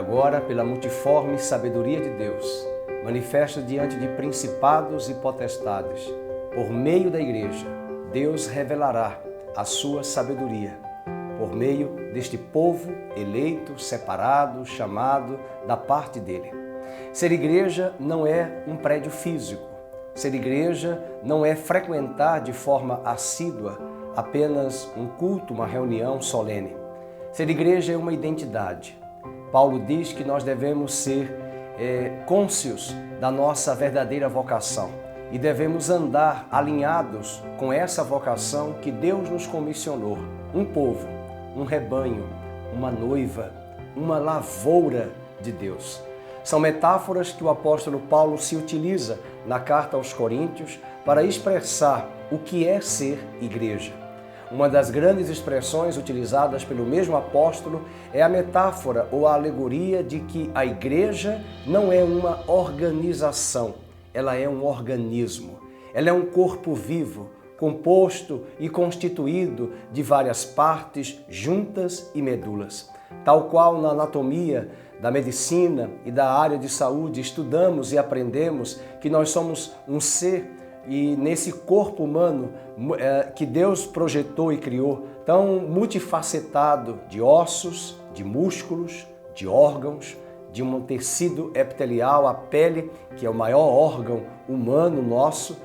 agora, pela multiforme sabedoria de Deus, manifesta diante de principados e potestades, por meio da Igreja, Deus revelará a sua sabedoria, por meio deste povo eleito, separado, chamado da parte dele. Ser igreja não é um prédio físico. Ser igreja não é frequentar de forma assídua apenas um culto, uma reunião solene. Ser igreja é uma identidade. Paulo diz que nós devemos ser cônscios da nossa verdadeira vocação e devemos andar alinhados com essa vocação que Deus nos comissionou. Um povo, um rebanho, uma noiva, uma lavoura de Deus. São metáforas que o apóstolo Paulo se utiliza na carta aos Coríntios para expressar o que é ser igreja. Uma das grandes expressões utilizadas pelo mesmo apóstolo é a metáfora ou a alegoria de que a igreja não é uma organização, ela é um organismo. Ela é um corpo vivo, composto e constituído de várias partes juntas e medulas. Tal qual na anatomia da medicina e da área de saúde estudamos e aprendemos que nós somos um ser e nesse corpo humano que Deus projetou e criou, tão multifacetado de ossos, de músculos, de órgãos, de um tecido epitelial, a pele, que é o maior órgão humano nosso.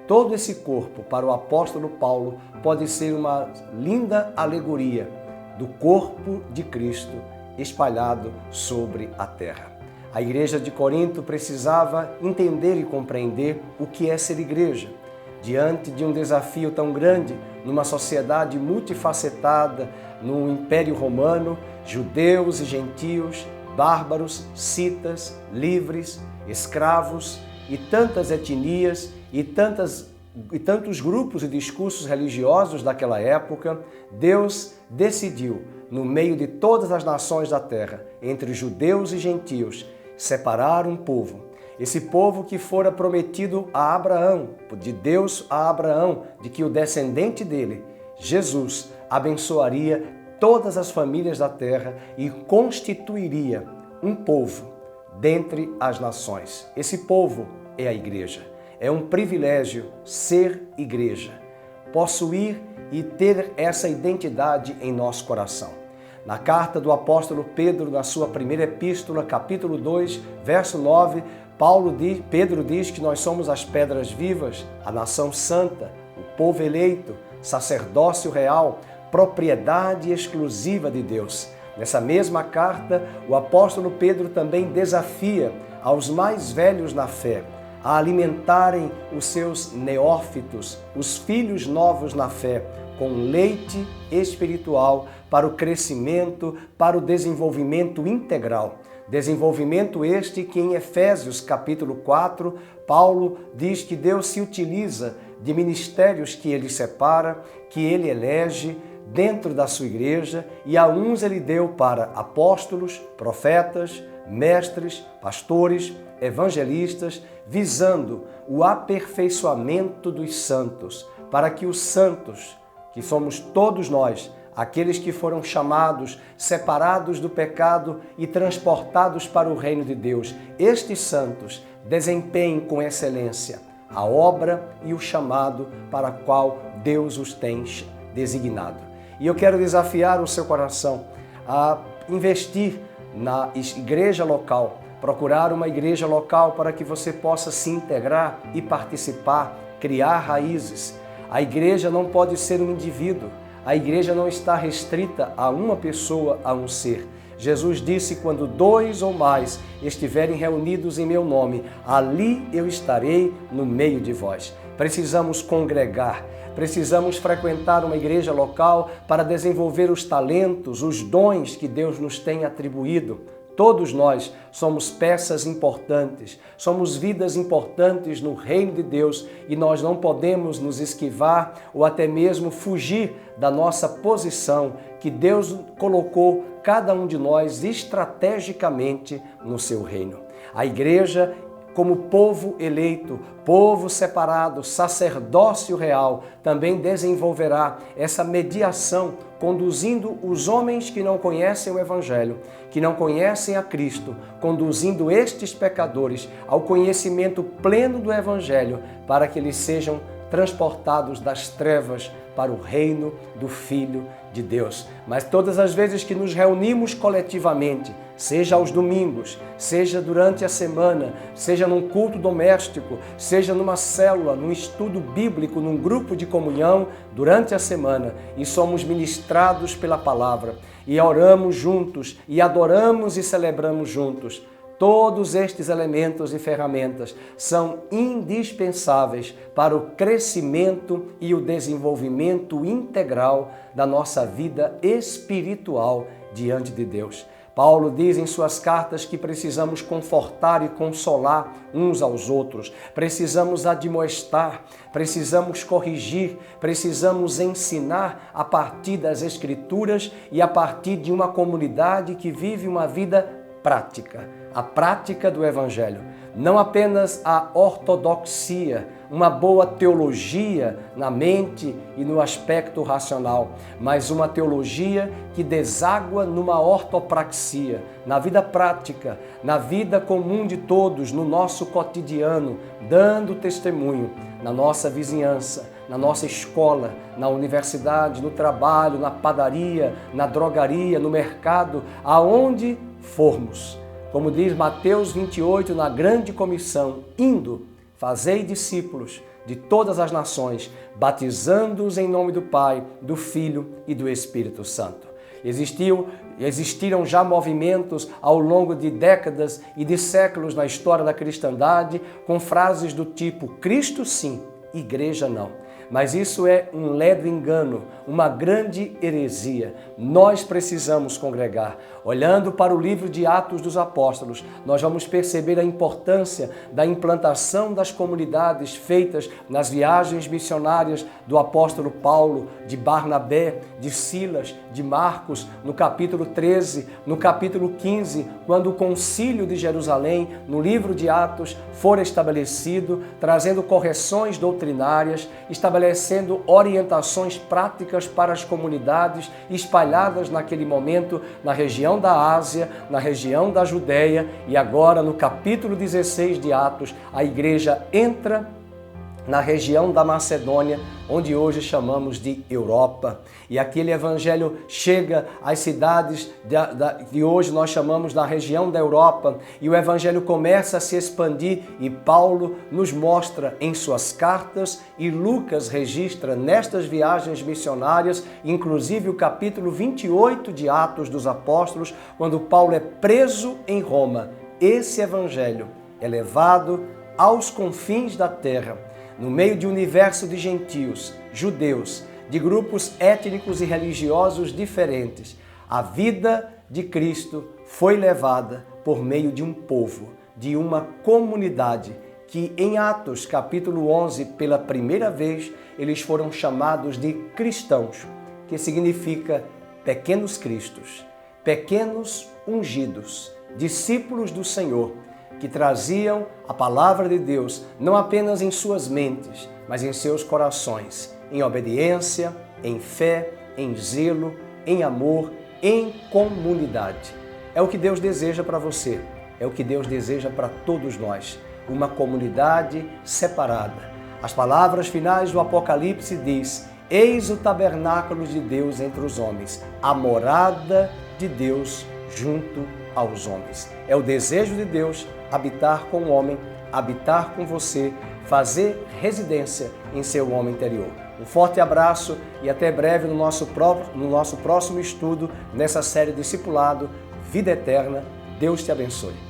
Todo esse corpo, para o apóstolo Paulo, pode ser uma linda alegoria do corpo de Cristo espalhado sobre a terra. A igreja de Corinto precisava entender e compreender o que é ser igreja. Diante de um desafio tão grande, numa sociedade multifacetada, no Império Romano, judeus e gentios, bárbaros, citas, livres, escravos e tantas etnias e tantos grupos e discursos religiosos daquela época, Deus decidiu, no meio de todas as nações da terra, entre judeus e gentios, separar um povo. Esse povo que fora prometido a Abraão, de Deus a Abraão, de que o descendente dele, Jesus, abençoaria todas as famílias da terra e constituiria um povo dentre as nações. Esse povo é a igreja. É um privilégio ser igreja, possuir e ter essa identidade em nosso coração. Na carta do apóstolo Pedro, na sua primeira epístola, capítulo 2, verso 9, Pedro diz que nós somos as pedras vivas, a nação santa, o povo eleito, sacerdócio real, propriedade exclusiva de Deus. Nessa mesma carta, o apóstolo Pedro também desafia aos mais velhos na fé a alimentarem os seus neófitos, os filhos novos na fé, com leite espiritual para o crescimento, para o desenvolvimento integral. Desenvolvimento este que em Efésios capítulo 4, Paulo diz que Deus se utiliza de ministérios que ele separa, que ele elege dentro da sua igreja, e a uns ele deu para apóstolos, profetas, mestres, pastores, evangelistas, visando o aperfeiçoamento dos santos, para que os santos, que somos todos nós, aqueles que foram chamados, separados do pecado e transportados para o reino de Deus, estes santos desempenhem com excelência a obra e o chamado para o qual Deus os tem designado. E eu quero desafiar o seu coração a investir na igreja local, procurar uma igreja local para que você possa se integrar e participar, criar raízes. A igreja não pode ser um indivíduo. A igreja não está restrita a uma pessoa, a um ser. Jesus disse, quando 2 ou mais estiverem reunidos em meu nome, ali eu estarei no meio de vós. Precisamos congregar, precisamos frequentar uma igreja local para desenvolver os talentos, os dons que Deus nos tem atribuído. Todos nós somos peças importantes, somos vidas importantes no reino de Deus e nós não podemos nos esquivar ou até mesmo fugir da nossa posição que Deus colocou cada um de nós estrategicamente no seu reino. A igreja como povo eleito, povo separado, sacerdócio real, também desenvolverá essa mediação, conduzindo os homens que não conhecem o Evangelho, que não conhecem a Cristo, conduzindo estes pecadores ao conhecimento pleno do Evangelho, para que eles sejam transportados das trevas para o reino do Filho de Deus. Mas todas as vezes que nos reunimos coletivamente, seja aos domingos, seja durante a semana, seja num culto doméstico, seja numa célula, num estudo bíblico, num grupo de comunhão, durante a semana, e somos ministrados pela palavra, e oramos juntos, e adoramos e celebramos juntos, todos estes elementos e ferramentas são indispensáveis para o crescimento e o desenvolvimento integral da nossa vida espiritual diante de Deus. Paulo diz em suas cartas que precisamos confortar e consolar uns aos outros, precisamos admoestar, precisamos corrigir, precisamos ensinar a partir das Escrituras e a partir de uma comunidade que vive uma vida prática, a prática do Evangelho. Não apenas a ortodoxia, uma boa teologia na mente e no aspecto racional, mas uma teologia que deságua numa ortopraxia, na vida prática, na vida comum de todos, no nosso cotidiano, dando testemunho na nossa vizinhança, na nossa escola, na universidade, no trabalho, na padaria, na drogaria, no mercado, aonde formos. Como diz Mateus 28 na grande comissão, indo, fazei discípulos de todas as nações, batizando-os em nome do Pai, do Filho e do Espírito Santo. Existiram já movimentos ao longo de décadas e de séculos na história da cristandade com frases do tipo Cristo sim, igreja não. Mas isso é um ledo engano, uma grande heresia. Nós precisamos congregar. Olhando para o livro de Atos dos Apóstolos, nós vamos perceber a importância da implantação das comunidades feitas nas viagens missionárias do apóstolo Paulo, de Barnabé, de Silas, de Marcos, no capítulo 13, no capítulo 15, quando o concílio de Jerusalém, no livro de Atos, for estabelecido, trazendo correções doutrinárias, estabelecendo orientações práticas para as comunidades espalhadas naquele momento na região da Ásia, na região da Judéia, e agora no capítulo 16 de Atos, a igreja entra na região da Macedônia, onde hoje chamamos de Europa. E aquele evangelho chega às cidades que hoje nós chamamos da região da Europa, e o evangelho começa a se expandir, e Paulo nos mostra em suas cartas, e Lucas registra nestas viagens missionárias, inclusive o capítulo 28 de Atos dos Apóstolos, quando Paulo é preso em Roma. Esse evangelho é levado aos confins da terra, no meio de um universo de gentios, judeus, de grupos étnicos e religiosos diferentes. A vida de Cristo foi levada por meio de um povo, de uma comunidade, que em Atos capítulo 11, pela primeira vez, eles foram chamados de cristãos, que significa pequenos cristos, pequenos ungidos, discípulos do Senhor, que traziam a palavra de Deus não apenas em suas mentes, mas em seus corações, em obediência, em fé, em zelo, em amor, em comunidade. É o que Deus deseja para você, é o que Deus deseja para todos nós, uma comunidade separada. As palavras finais do Apocalipse diz: eis o tabernáculo de Deus entre os homens, a morada de Deus junto aos homens. É o desejo de Deus habitar com o homem, habitar com você, fazer residência em seu homem interior. Um forte abraço e até breve no nosso próximo estudo nessa série Discipulado, Vida Eterna. Deus te abençoe.